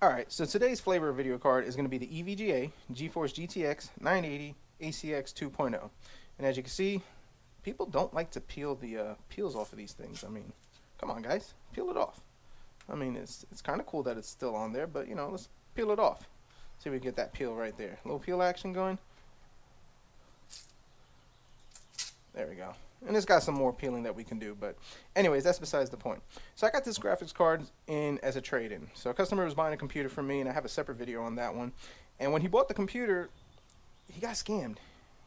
Alright, so today's flavor of video card is going to be the EVGA GeForce GTX 980 ACX 2.0. And as you can see, people don't like to peel the peels off of these things. I mean, come on guys, peel it off. I mean, it's kind of cool that it's still on there, but you know, let's peel it off. See if we get that peel right there. A little peel action going. There we go. And it's got some more peeling that we can do, but anyways, that's besides the point. So I got this graphics card in as a trade-in. So a customer was buying a computer from me, and I have a separate video on that one. And when he bought the computer, he got scammed.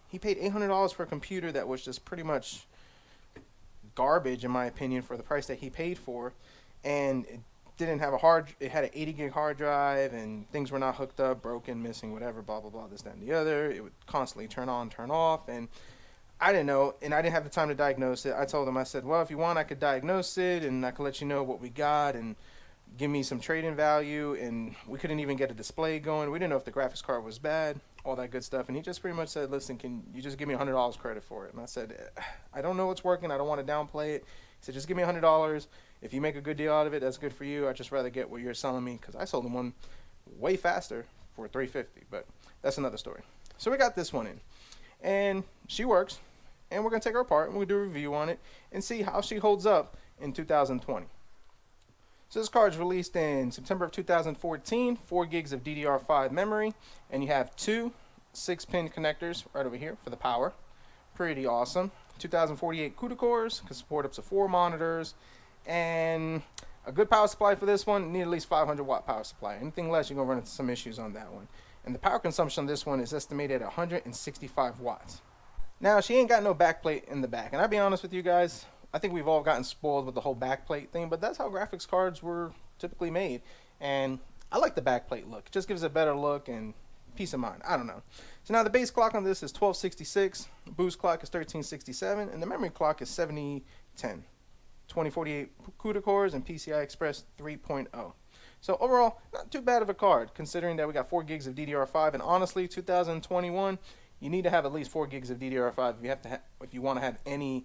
He paid $800 for a computer that was just pretty much garbage, in my opinion, for the price that he paid for. And it didn't have it had an 80 gig hard drive, and things were not hooked up, broken, missing, whatever, blah, blah, blah, this, that, and the other. It would constantly turn on, turn off, and I didn't know, and I didn't have the time to diagnose it. I told him, I said, well, if you want, I could diagnose it, and I could let you know what we got, and give me some trade-in value, and we couldn't even get a display going. We didn't know if the graphics card was bad, all that good stuff, and he just pretty much said, listen, can you just give me $100 credit for it? And I said, I don't know what's working. I don't want to downplay it. He said, just give me $100. If you make a good deal out of it, that's good for you. I'd just rather get what you're selling me, because I sold him one way faster for $350, but that's another story. So we got this one in, and she works. And we're going to take her apart and we'll do a review on it and see how she holds up in 2020. So this card is released in September of 2014, 4 gigs of DDR5 memory, and you have two 6-pin connectors right over here for the power. Pretty awesome. 2048 CUDA cores, can support up to 4 monitors, and a good power supply for this one. You need at least 500 watt power supply. Anything less, you're going to run into some issues on that one. And the power consumption on this one is estimated at 165 watts. Now, she ain't got no backplate in the back. And I'll be honest with you guys, I think we've all gotten spoiled with the whole backplate thing, but that's how graphics cards were typically made. And I like the backplate look. It just gives a better look and peace of mind. I don't know. So now the base clock on this is 1266, boost clock is 1367, and the memory clock is 7010. 2048 CUDA cores and PCI Express 3.0. So overall, not too bad of a card, considering that we got 4 gigs of DDR5, and honestly, 2021, you need to have at least 4 gigs of DDR5 if you want to have any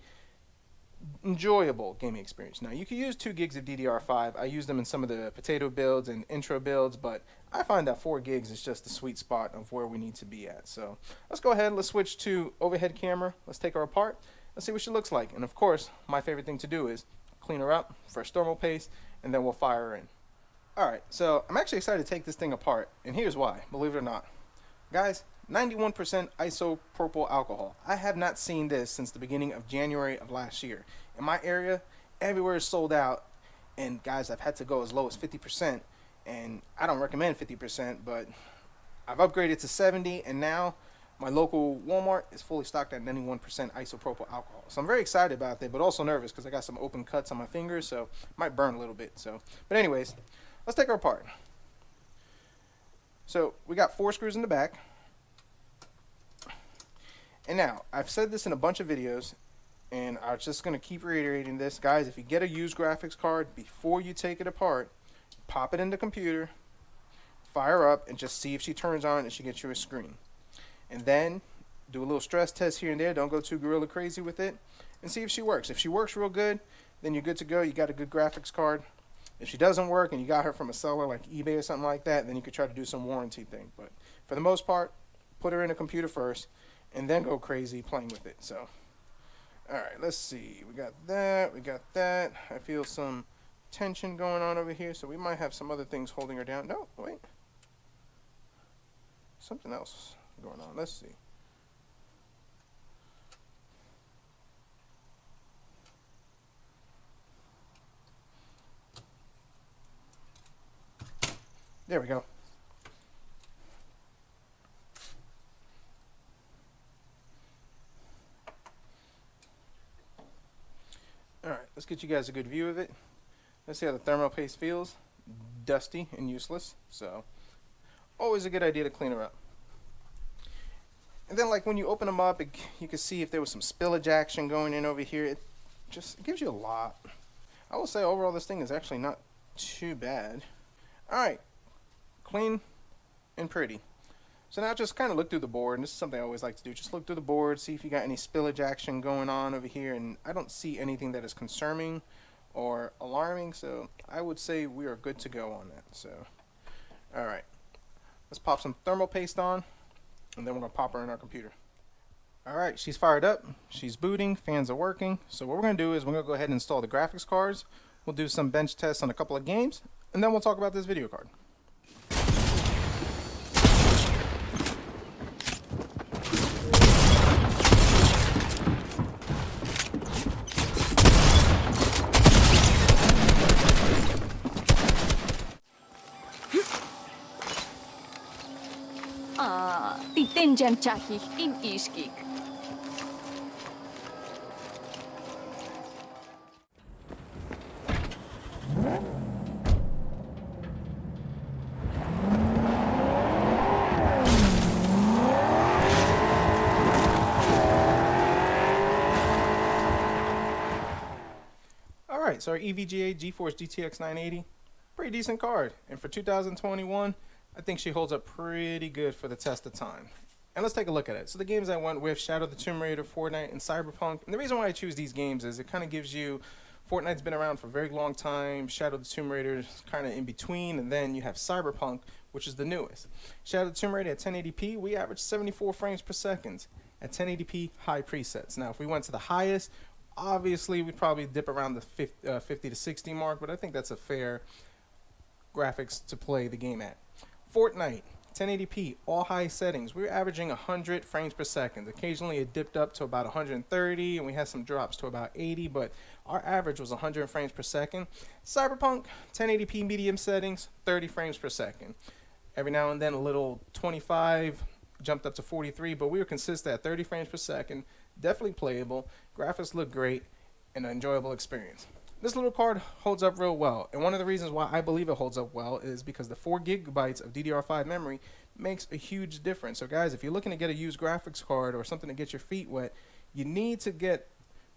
enjoyable gaming experience. Now, you can use 2 gigs of DDR5. I use them in some of the potato builds and intro builds, but I find that 4 gigs is just the sweet spot of where we need to be at. So let's go ahead. Let's switch to overhead camera. Let's take her apart. Let's see what she looks like. And of course, my favorite thing to do is clean her up, fresh thermal paste, and then we'll fire her in. All right, so I'm actually excited to take this thing apart, and here's why, believe it or not. Guys, 91% isopropyl alcohol. I have not seen this since the beginning of January of last year. In my area, everywhere is sold out, and guys, I've had to go as low as 50%, and I don't recommend 50%, but I've upgraded to 70, and now my local Walmart is fully stocked at 91% isopropyl alcohol. So I'm very excited about that, but also nervous because I got some open cuts on my fingers, so it might burn a little bit. But anyways, let's take her apart. So we got 4 screws in the back. And now, I've said this in a bunch of videos, and I'm just going to keep reiterating this. Guys, if you get a used graphics card, before you take it apart, pop it in the computer, fire up, and just see if she turns on and she gets you a screen. And then, do a little stress test here and there. Don't go too gorilla crazy with it. And see if she works. If she works real good, then you're good to go. You got a good graphics card. If she doesn't work and you got her from a seller like eBay or something like that, then you could try to do some warranty thing. But for the most part, put her in a computer first, and then go crazy playing with it. So, alright, let's see. We got that, we got that. I feel some tension going on over here, so we might have some other things holding her down. No, wait. Something else going on. Let's see. There we go. Alright, let's get you guys a good view of it. Let's see how the thermal paste feels. Dusty and useless, so always a good idea to clean her up. And then like when you open them up, you can see if there was some spillage action going in over here. It gives you a lot. I will say overall this thing is actually not too bad. Alright, clean and pretty. So now just kind of look through the board, and this is something I always like to do. Just look through the board, see if you got any spillage action going on over here, and I don't see anything that is concerning or alarming, so I would say we are good to go on that. So, All right, let's pop some thermal paste on, and then we're gonna pop her in our computer. All right, she's fired up, she's booting, fans are working. So what we're gonna do is we're gonna go ahead and install the graphics cards. We'll do some bench tests on a couple of games, and then we'll talk about this video card. Titenjan chahih in iskik. Alright, so our EVGA GeForce GTX 980, pretty decent card. And for 2021, I think she holds up pretty good for the test of time. And let's take a look at it. So the games I went with, Shadow the Tomb Raider, Fortnite, and Cyberpunk. And the reason why I choose these games is it kind of gives you, Fortnite's been around for a very long time, Shadow the Tomb Raider is kind of in between, and then you have Cyberpunk, which is the newest. Shadow the Tomb Raider at 1080p, we average 74 frames per second at 1080p high presets. Now, if we went to the highest, obviously we'd probably dip around the 50 to 60 mark, but I think that's a fair graphics to play the game at. Fortnite, 1080p, all high settings. We were averaging 100 frames per second. Occasionally it dipped up to about 130, and we had some drops to about 80, but our average was 100 frames per second. Cyberpunk, 1080p medium settings, 30 frames per second. Every now and then a little 25, jumped up to 43, but we were consistent at 30 frames per second. Definitely playable, graphics look great, and an enjoyable experience. This little card holds up real well, and one of the reasons why I believe it holds up well is because the 4 gigabytes of DDR5 memory makes a huge difference. So guys, if you're looking to get a used graphics card or something to get your feet wet, you need to get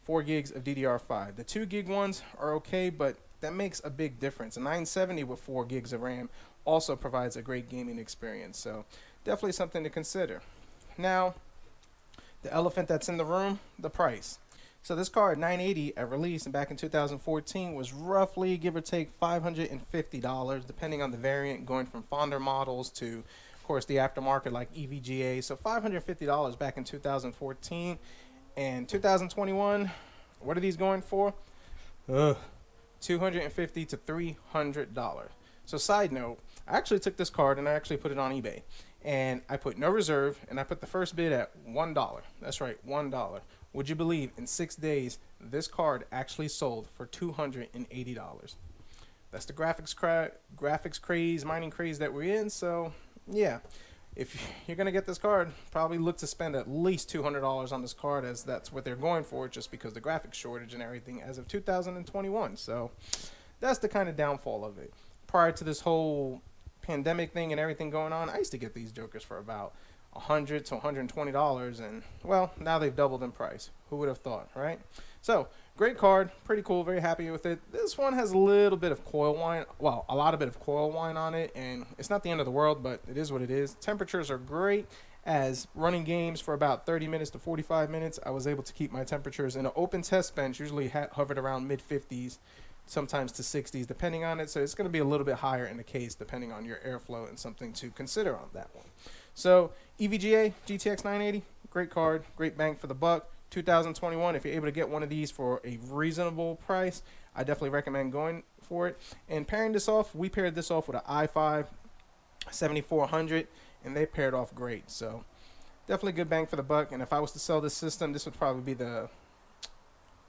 4 gigs of DDR5. The 2 gig ones are okay, but that makes a big difference. A 970 with 4 gigs of RAM also provides a great gaming experience, so definitely something to consider. Now, the elephant that's in the room, the price. So this card, 980 at release and back in 2014, was roughly, give or take, $550, depending on the variant, going from fonder models to, of course, the aftermarket like EVGA. So $550 back in 2014. And 2021, what are these going for? $250 to $300. So side note, I actually took this card and I actually put it on eBay. And I put no reserve, and I put the first bid at $1. That's right, $1. Would you believe in 6 days this card actually sold for $280? That's the graphics craze, mining craze that we're in. So yeah, if you're gonna get this card, probably look to spend at least $200 on this card, as that's what they're going for, just because the graphics shortage and everything as of 2021. So that's the kind of downfall of it. Prior to this whole pandemic thing and everything going on, I used to get these jokers for about $100 to $120, and well, now they've doubled in price. Who would have thought, right? So great card, pretty cool, very happy with it. This one has a little bit of coil whine, well, a lot of bit of coil whine on it, and it's not the end of the world, but it is what it is. Temperatures are great, as running games for about 30 minutes to 45 minutes, I was able to keep my temperatures in an open test bench, usually hovered around mid 50s, sometimes to 60s, depending on it. So it's going to be a little bit higher in the case, depending on your airflow, and something to consider on that one. So EVGA GTX 980, great card, great bang for the buck. 2021, if you're able to get one of these for a reasonable price, I definitely recommend going for it. And pairing this off, we paired this off with an i5 7400, and they paired off great. So definitely good bang for the buck. And if I was to sell this system, this would probably be the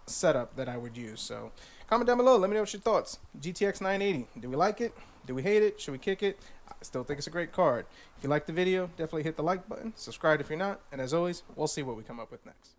setup that I would use. So comment down below, let me know what your thoughts. GTX 980, do we like it? Do we hate it? Should we kick it? I still think it's a great card. If you liked the video, definitely hit the like button, subscribe if you're not, and as always, we'll see what we come up with next.